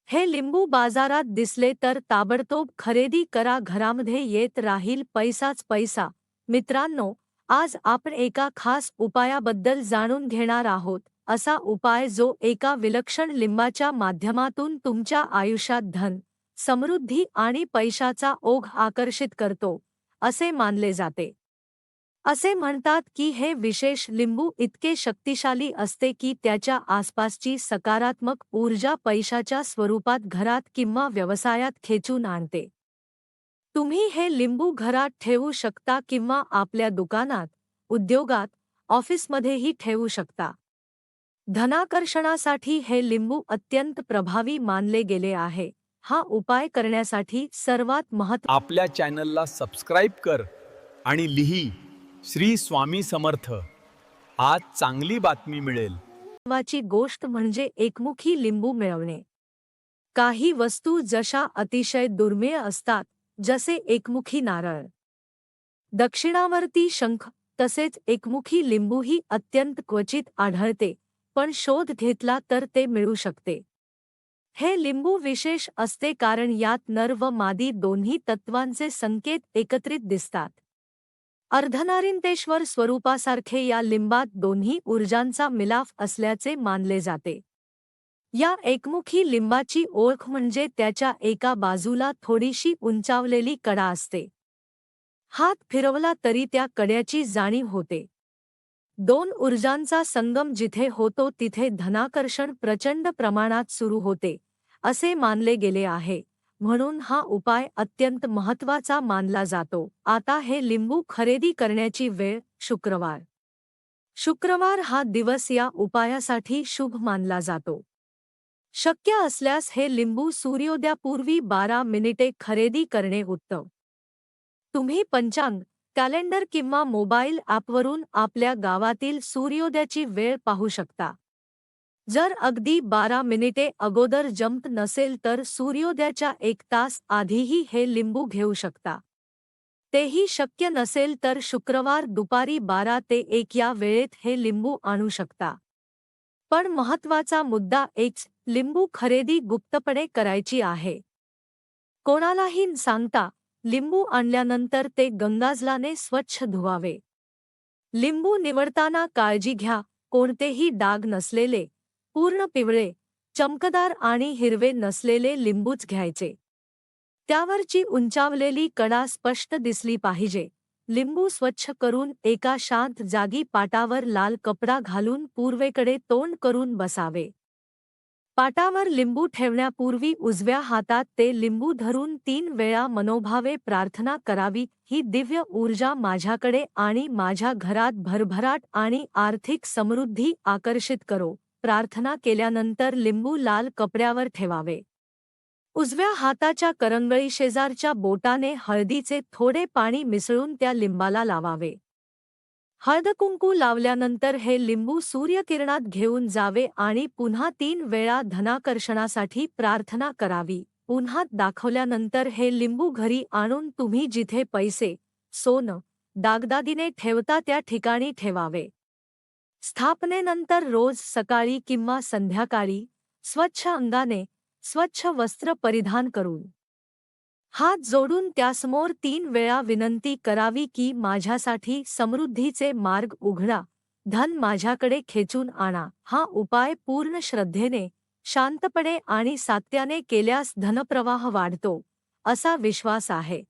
हे लिंबू बाजारात दिसले तर ताबडतोब खरेदी करा, घरामध्ये येत राहील पैसाच पैसा. मित्रांनो, आज आपण एका खास उपायाबद्दल जाणून घेणार आहोत, असा उपाय जो एका विलक्षण लिंबाच्या माध्यमातून तुमच्या आयुष्यात धन, समृद्धी आणि पैशाचा ओघ आकर्षित करतो, असे मानले जाते. असे म्हणतात की हे विशेष लिंबू इतके शक्तिशाली असते की त्याच्या आसपासची सकारात्मक ऊर्जा पैशाच्या स्वरूपात घरात किंवा व्यवसायात खेचून आणते. तुम्ही हे लिंबू घरात ठेवू शकता किंवा आपल्या दुकानात, उद्योगात, ऑफिसमध्येही ठेवू शकता. धनाकर्षणासाठी हे लिंबू अत्यंत प्रभावी मानले गेले आहे. हा उपाय करण्यासाठी सर्वात आपल्या चॅनलला सबस्क्राईब कर आणि लिही श्री स्वामी समर्थ. आज चांगली बातमी मिळेल. महत्त्वाची गोष्ट म्हणजे एकमुखी लिंबू मिळवणे. काही वस्तू जशा अतिशय दुर्मिळ असतात, जसे एकमुखी नारळ, दक्षिणावर्ती शंख, तसेच एकमुखी लिंबूही अत्यंत क्वचित आढळते, पण शोध घेतला तर ते मिळू शकते. हे लिंबू विशेष असते कारण यात नर व मादी दोन्ही तत्वांचे संकेत एकत्रित दिसतात. अर्धनारिंतेश्वर स्वरूपासारखे या लिंबात दोन्ही ऊर्जांचा मिलाफ असल्याचे मानले जाते. या एकमुखी लिंबाची ओळख म्हणजे त्याच्या एका बाजूला थोडीशी उंचावलेली कडा असते. हात फिरवला तरी त्या कड्याची जाणीव होते. दोन ऊर्जांचा संगम जिथे होतो तिथे धनाकर्षण प्रचंड प्रमाणात सुरू होते, असे मानले गेले आहे. म्हणून हा उपाय अत्यंत महत्त्वाचा मानला जातो. आता हे लिंबू खरेदी करण्याची वेळ शुक्रवार. शुक्रवार हा दिवस या उपायासाठी शुभ मानला जातो. शक्य असल्यास हे लिंबू सूर्योदयापूर्वी 12 मिनिटे खरेदी करणे उत्तम. तुम्ही पंचांग, कॅलेंडर किंवा मोबाईल ॲपवरून आपल्या गावातील सूर्योदयाची वेळ पाहू शकता. जर अगदी 12 मिनिटे अगोदर जमत नसेल तर सूर्योदयाच्या 1 तास आधीही हे लिंबू घेऊ शकता. तेही शक्य नसेल तर शुक्रवार दुपारी 12 ते 1 या वेळेत हे लिंबू आणू शकता. पण महत्त्वाचा मुद्दा एकच, लिंबू खरेदी गुप्तपणे करायची आहे. कोणालाही न सांगता लिंबू आणल्यानंतर ते गंगाजलाने स्वच्छ धुवावे. लिंबू निवडताना काळजी घ्या, कोणतेही डाग नसलेले, पूर्ण पिवळे, चमकदार आणि हिरवे नसलेले लिंबूच घ्यायचे. त्यावरची उंचावलेली कडा स्पष्ट दिसली पाहिजे. लिंबू स्वच्छ करून एका शांत जागी पाटावर लाल कपडा घालून पूर्वेकडे तोंड करून बसावे. पाटावर लिंबू ठेवण्यापूर्वी उजव्या हातात ते लिंबू धरून 3 वेळा मनोभावे प्रार्थना करावी, ही दिव्य ऊर्जा माझ्याकडे आणि माझ्या घरात भरभराट आणि आर्थिक समृद्धी आकर्षित करो. प्रार्थना केल्यानंतर लिंबू लाल कपड्यावर ठेवावे. उजव्या हाताच्या करंगळी शेजारच्या बोटाने हळदीचे थोडे पाणी मिसळून त्या लिंबाला लावावे. हळदकुंकू लावल्यानंतर हे लिंबू सूर्यकिरणात घेऊन जावे आणि पुन्हा 3 वेळा धनाकर्षणासाठी प्रार्थना करावी. पुन्हा दाखवल्यानंतर हे लिंबू घरी आणून तुम्ही जिथे पैसे, सोनं, दागदागिने ठेवता त्या ठिकाणी ठेवावे. स्थापनेनंतर रोज सकाळी किंवा संध्याकाळी स्वच्छ अंगाने, स्वच्छ वस्त्र परिधान करून, हात जोडून त्यासमोर 3 वेळा विनंती करावी की माझ्यासाठी समृद्धीचे मार्ग उघडा, धन माझ्याकडे खेचून आणा. हा उपाय पूर्ण श्रद्धेने, शांतपणे आणि सात्याने केल्यास धनप्रवाह वाढतो, असा विश्वास आहे.